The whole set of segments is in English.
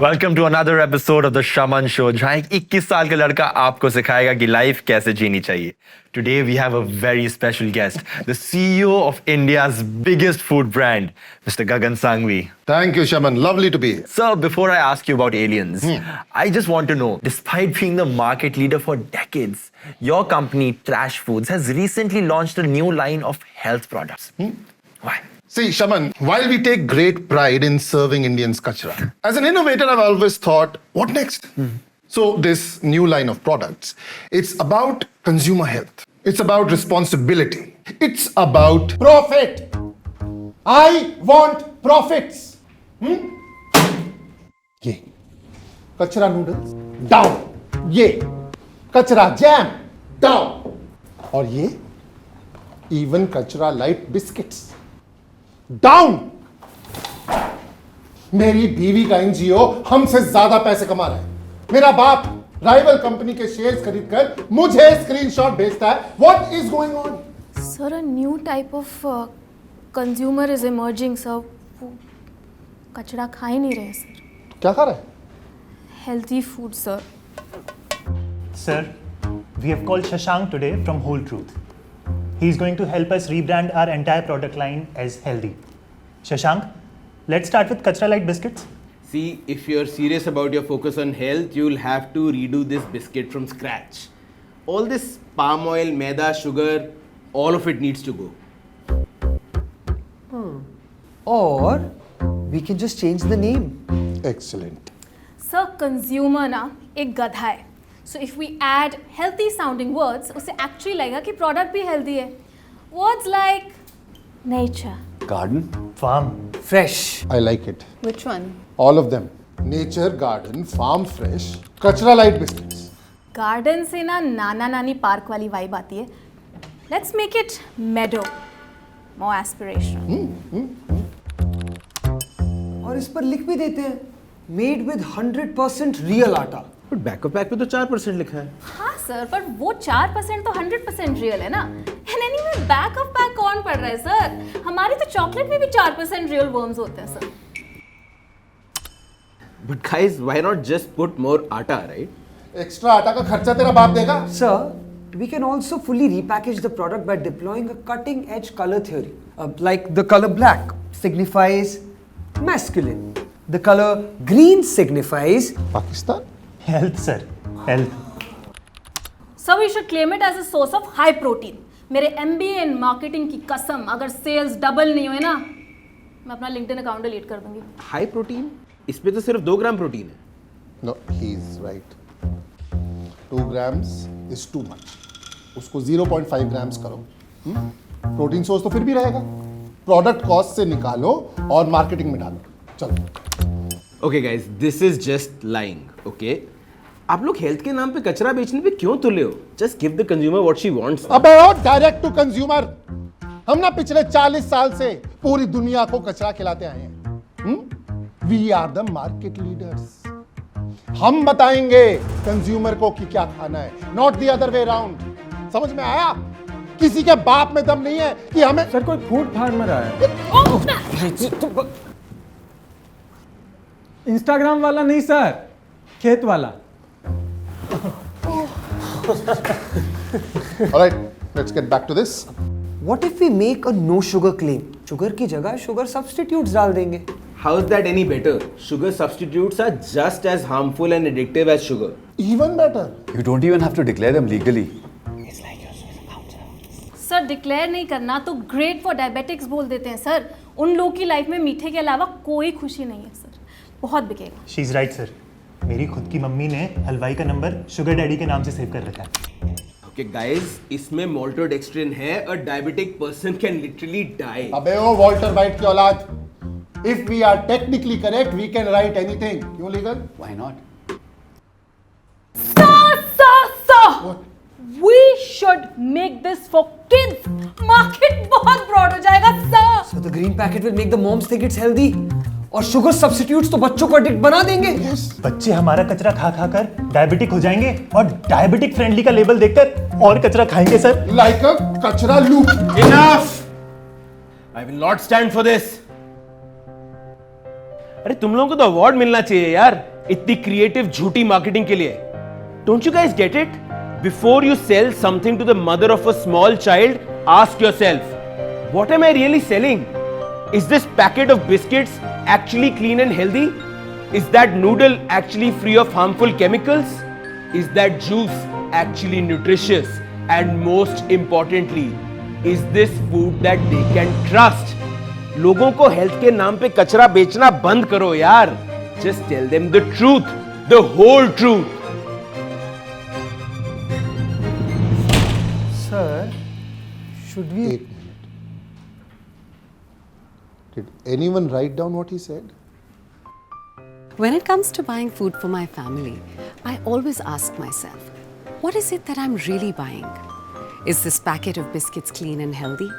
Welcome to another episode of the Shaman show, जहां एक 21 साल का लड़का आपको सिखाएगा कि लाइफ कैसे जीनी चाहिए. Today we have a very special guest, the CEO of India's biggest food brand, Mr. Gagan Sanghvi. Thank you, Shaman. Lovely to be here. Sir, before I ask you about aliens, I just want to know, despite being the market leader for decades, your company, Trash Foods, has recently launched a new line of health products. Why? See, Shaman, while we take great pride in serving Indians kachra, as an innovator, I've always thought, what next? So this new line of products, it's about consumer health. It's about responsibility. It's about profit. I want profits. ये कचरा noodles down, ये कचरा jam down, और ये even कचरा light biscuits down. मेरी बीवी का एनजीओ हमसे ज्यादा पैसे कमा रहा है. मेरा बाप राइवल कंपनी के शेयर्स खरीदकर मुझे स्क्रीनशॉट भेजता है. What is going on? Sir, a new type of consumer is emerging, sir. वो कचरा खा ही नहीं रहे सर. क्या खा रहा है? Healthy food, sir. Sir, we have called Shashank today from Whole Truth. He is going to help us rebrand our entire product line as healthy. Shashank, let's start with Kachra Light biscuits. See, if you're serious about your focus on health, you'll have to redo this biscuit from scratch. All this palm oil, maida, sugar, all of it needs to go. Or we can just change the name. Excellent. Sir, consumer ना एक गधा है. So if we add healthy sounding words, उसे actually लगेगा कि product भी healthy है. Words like nature. Garden. Farm. Fresh. I like it. Which one? All of them. Nature, garden, farm fresh, कचरा लाइट बिस्किट्स. Garden से ना नाना नानी park वाली वाइब आती है. Let's make it meadow. More aspirational. और इस पर लिख भी देते हैं made with 100% real आटा. But back of pack पे तो 4% लिखा है. हाँ सर, पर वो 4% तो 100% रियल है ना. And anyway, back of pack कौन पढ़ रहा है सर? हमारी तो चॉकलेट में भी 4% रियल वर्म्स होते हैं sir. But guys, why not just put more atta, right? Extra आटा का खर्चा तेरा बाप देगा. Sir, we can also fully repackage the product by deploying a cutting edge color theory. Like the color black signifies masculine. The color green signifies Pakistan. Health, sir. Health. So we should claim it as a source of high protein. मेरे MBA in marketing की कसम, अगर sales double नहीं हुए ना, मैं अपना LinkedIn account delete कर दूंगी. High protein? इसमें तो सिर्फ 2 ग्राम प्रोटीन है. No, he is right. 2 grams is too much. उसको 0.5 grams करो. प्रोटीन सोर्स तो फिर भी रहेगा. प्रोडक्ट कॉस्ट से निकालो और मार्केटिंग में डालो. चलो. Okay guys, this is just lying, okay? आप लोग हेल्थ के नाम पे कचरा बेचने पे क्यों तुले हो? Just give the consumer what she wants. अबे ओ डायरेक्ट टू कंज्यूमर. हम ना पिछले 40 साल से पूरी दुनिया को कचरा खिलाते आए हैं. We are the market leaders. हम बताएंगे कंज्यूमर को कि क्या खाना है, not the other way around. समझ में आया? किसी के बाप में दम नहीं है कि हमें. सर कोई फूड फार्मर आया. इंस्टाग्राम वाला नहीं सर, खेत वाला. Alright, let's get back to this. what if we make a no sugar claim? Sugar की जगह sugar substitutes डाल देंगे. How is that any better? Sugar substitutes are just as harmful and addictive as sugar. Even better. You don't even have to declare them legally. Sir declare नहीं करना तो great for diabetics बोल देते हैं sir. उन लोगों की life में मीठे के अलावा कोई खुशी नहीं है सर. बहुत बिकेगा. She's right, sir. मेरी खुद की मम्मी ने हलवाई का नंबर शुगर डैडी के नाम से सेव कर रखा है. Okay guys, इसमें maltodextrin है. A diabetic person can literally die. अबे ओ वॉल्टर वाइट की औलाद. If we are technically correct, we can write anything. क्यों legal? Why not? Sir, we should make this for kids. Market बहुत broad हो जाएगा sir. So the green packet will make the moms think it's healthy. और sugar substitutes तो बच्चों को addict बना देंगे. बच्चे हमारा कचरा खा खा कर डायबिटिक हो जाएंगे और डायबिटिक फ्रेंडली का लेबल देखकर और कचरा खाएंगे सर. Like a कचरा loop. Enough! I will not stand for this. अरे तुम लोगों को तो अवार्ड मिलना चाहिए यार, इतनी क्रिएटिव झूठी मार्केटिंग के लिए. Don't you guys get it? Before you sell something to the mother of a small child, ask yourself, what am I really selling? Is this packet of biscuits actually clean and healthy? Is that noodle actually free of harmful chemicals? Is that juice actually nutritious? And most importantly, is this food that they can trust? लोगों को health के नाम पे कचरा बेचना बंद करो यार. Just tell them the truth, the whole truth. Sir, should we? 1 minute. Did anyone write down what he said? When it comes to buying food for my family, I always ask myself, what is it that I'm really buying? Is this packet of biscuits clean and healthy?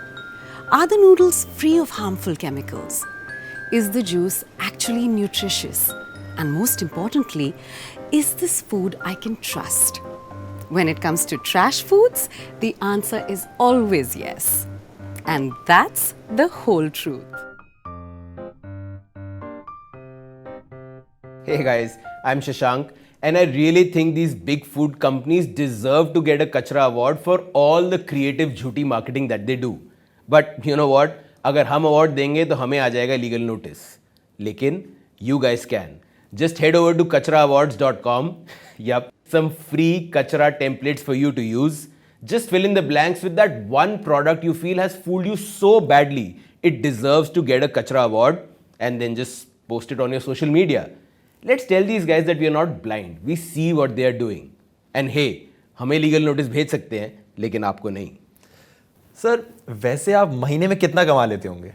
Are the noodles free of harmful chemicals? Is the juice actually nutritious? And most importantly, is this food I can trust? When it comes to trash foods, the answer is always yes. And that's the whole truth. Hey guys, I'm Shashank, and I really think these big food companies deserve to get a Kachra award for all the creative jhooty marketing that they do. But you know what? अगर हम award देंगे तो हमें आ जाएगा legal notice. लेकिन you guys can. Just head over to kachraAwards.com. Yup, some free Kachra templates for you to use. Just fill in the blanks with that one product you feel has fooled you so badly it deserves to get a Kachra award, and then just post it on your social media. Let's tell these guys that we are not blind. We see what they are doing. And hey, हमें legal notice भेज सकते हैं, लेकिन आपको नहीं. Sir वैसे आप महीने में कितना कमा लेते होंगे?